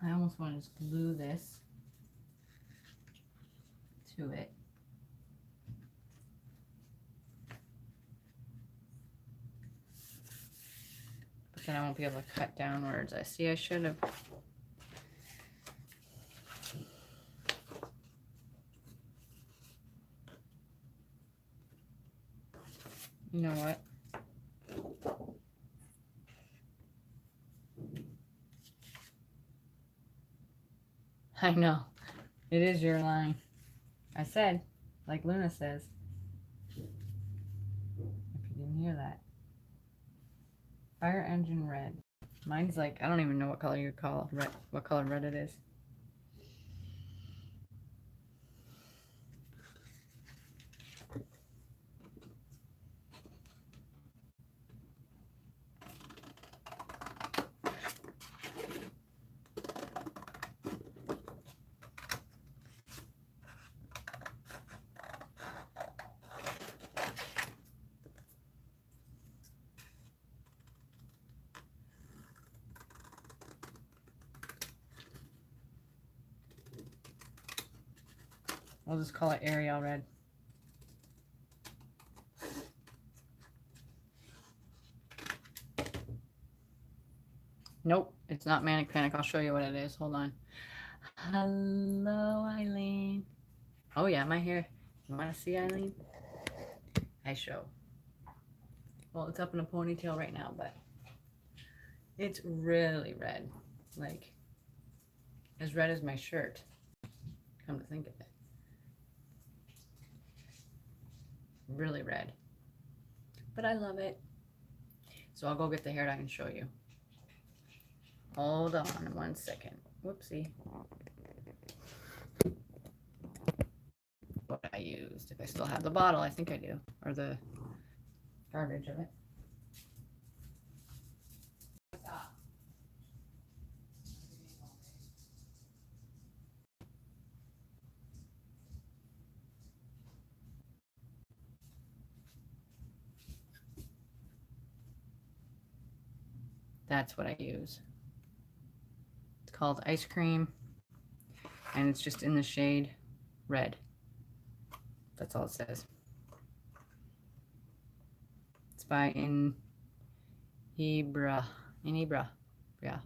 I almost want to just glue this to it. But then I won't be able to cut downwards. I see I should have. You know what? I know. It is your line. I said, like Luna says. If you didn't hear that. Fire engine red. Mine's like, I don't even know what color you call red, what color red it is. I'll just call it Ariel red. Nope, it's not Manic Panic. I'll show you what it is. Hold on. Hello, Eileen. Oh yeah, my hair. You want to see Eileen? I show. Well, it's up in a ponytail right now, but it's really red. Like, as red as my shirt. Come to think of it. Really red. But I love it. So I'll go get the hair dye and show you. Hold on 1 second. Whoopsie. What I used. If I still have the bottle, I think I do. Or the garbage of it. That's what I use. It's called Ice Cream, and it's just in the shade red. That's all it says. It's by Inebra. Yeah.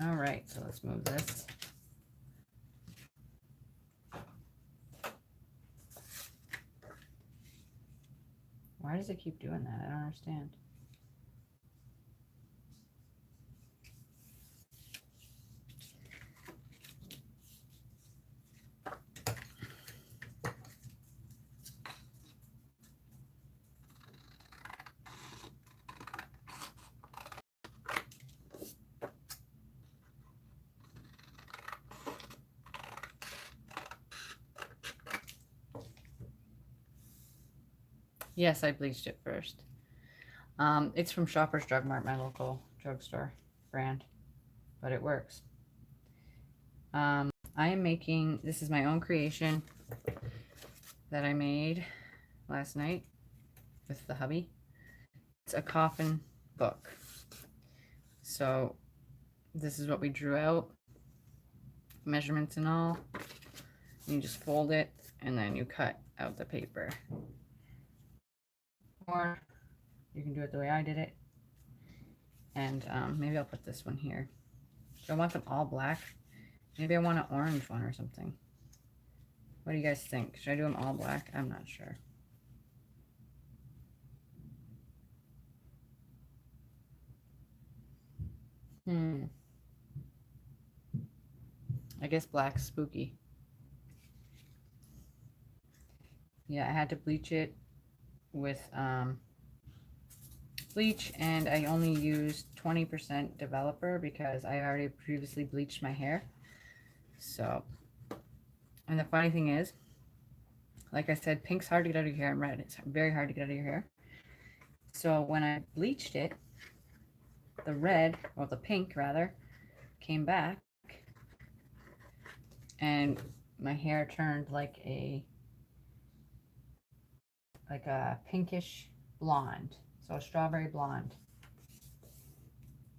All right, so let's move this. Why does it keep doing that? I don't understand. Yes, I bleached it first. It's from Shoppers Drug Mart, my local drugstore brand, but it works. I am making, this is my own creation that I made last night with the hubby. It's a coffin book. So this is what we drew out, measurements and all. You just fold it and then you cut out the paper. Or you can do it the way I did it. And maybe I'll put this one here. Do I want them all black? Maybe I want an orange one or something. What do you guys think? Should I do them all black? I'm not sure. I guess black's spooky. Yeah, I had to bleach it with bleach, and I only used 20% developer because I already previously bleached my hair. So, and the funny thing is, like I said, pink's hard to get out of your hair, and red it's very hard to get out of your hair. So when I bleached it, the red, or the pink rather, came back, and my hair turned like a pinkish blonde, so a strawberry blonde,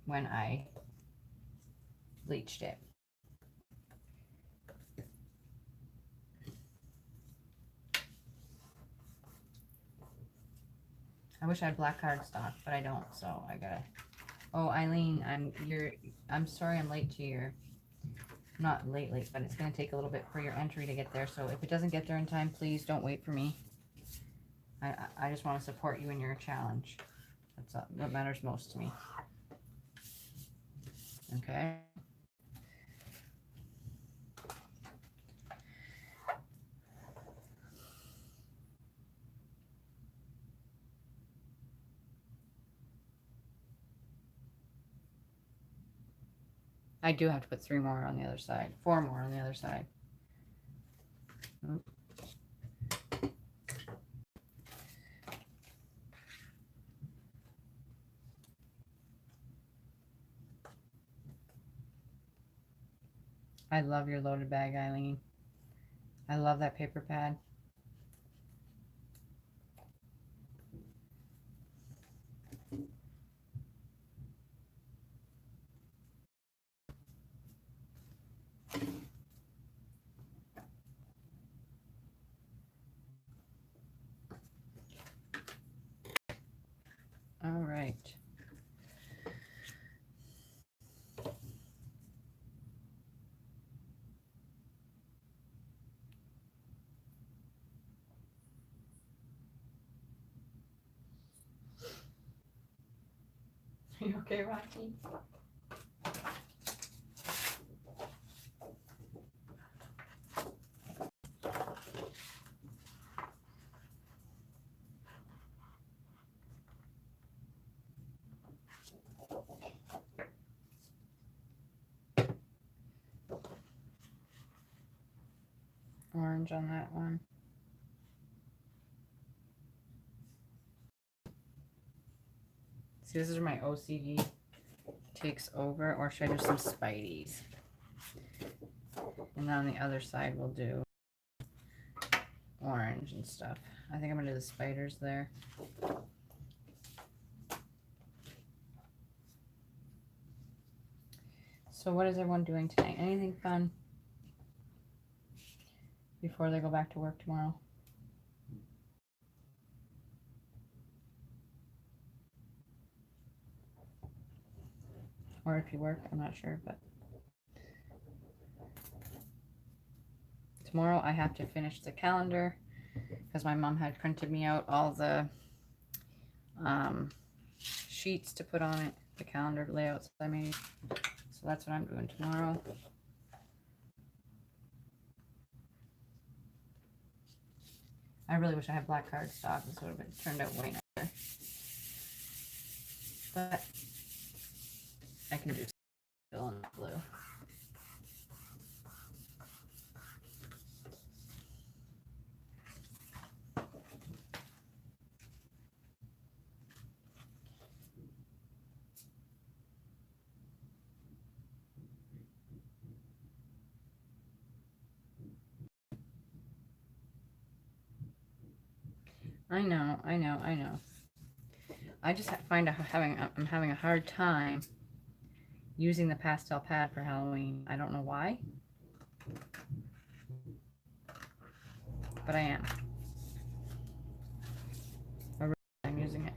when I bleached it. I wish I had black cardstock, but I don't, so I gotta. Oh, Eileen, I'm sorry I'm late to your. Not late, but it's gonna take a little bit for your entry to get there. So if it doesn't get there in time, please don't wait for me. I just want to support you in your challenge. That's what matters most to me. Okay. I do have to put 3 more on the other side. 4 more on the other side. I love your loaded bag, Eileen. I love that paper pad. All right. Are you okay, Rocky? orange on that one. See, this is where my OCD takes over, or should I do some Spideys? And then on the other side, we'll do orange and stuff. I think I'm going to do the spiders there. So what is everyone doing tonight? Anything fun before they go back to work tomorrow? Or if you work, I'm not sure, but tomorrow I have to finish the calendar because my mom had printed me out all the sheets to put on it, the calendar layouts I made. So that's what I'm doing tomorrow. I really wish I had black cardstock. This would have been turned out way nicer. But I can do fill in blue. I know. I just find I'm having a hard time using the pastel pad for Halloween. I don't know why, but I am. I'm using it.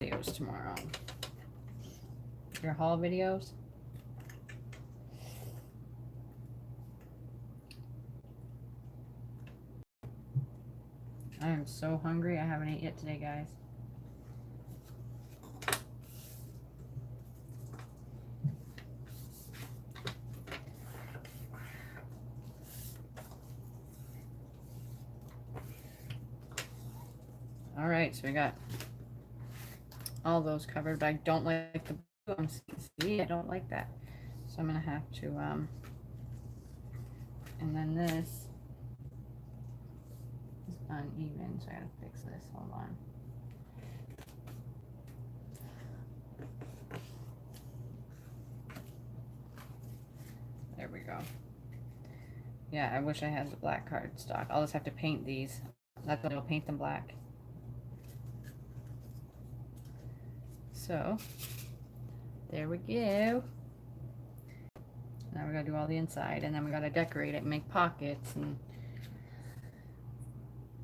Videos tomorrow. Your haul videos. I am so hungry. I haven't ate yet today, guys. All right, so we got all those covered, but I don't like the blue. See, I don't like that. So I'm gonna have to and then this is uneven, so I gotta fix this. Hold on. There we go. Yeah, I wish I had the black cardstock. I'll just have to paint these. That's what I'll paint them black. So there we go. Now we gotta do all the inside, and then we gotta decorate it and make pockets and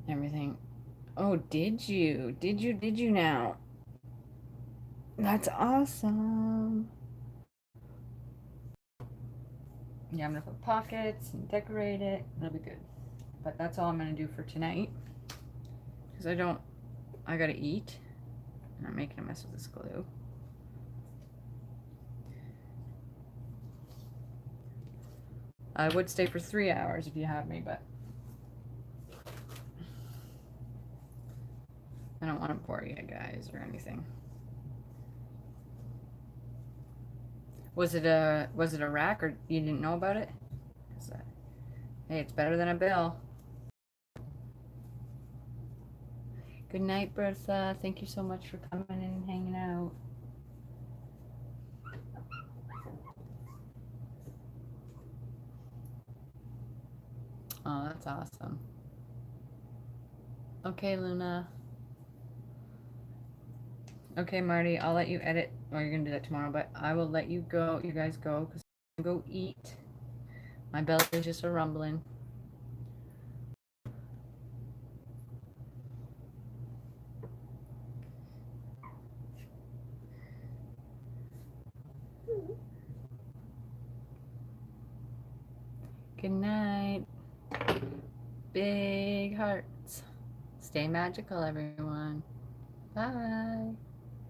everything. Oh, did you? Did you now? That's awesome. Yeah, I'm gonna put pockets and decorate it. It'll be good. But that's all I'm gonna do for tonight. Because I gotta eat. And I'm making a mess with this glue. I would stay for 3 hours if you have me, but I don't want to bore you guys or anything. Was it a rack, or you didn't know about it? Hey, it's better than a bill. Good night, Bertha. Thank you so much for coming in and hanging out. Oh, that's awesome. Okay, Luna. Okay, Marty, I'll let you edit. Or you're gonna do that tomorrow, but I will let you go. You guys go, because I'm gonna go eat. My belly is just a rumbling. Good night. Big hearts. Stay magical, everyone. Bye.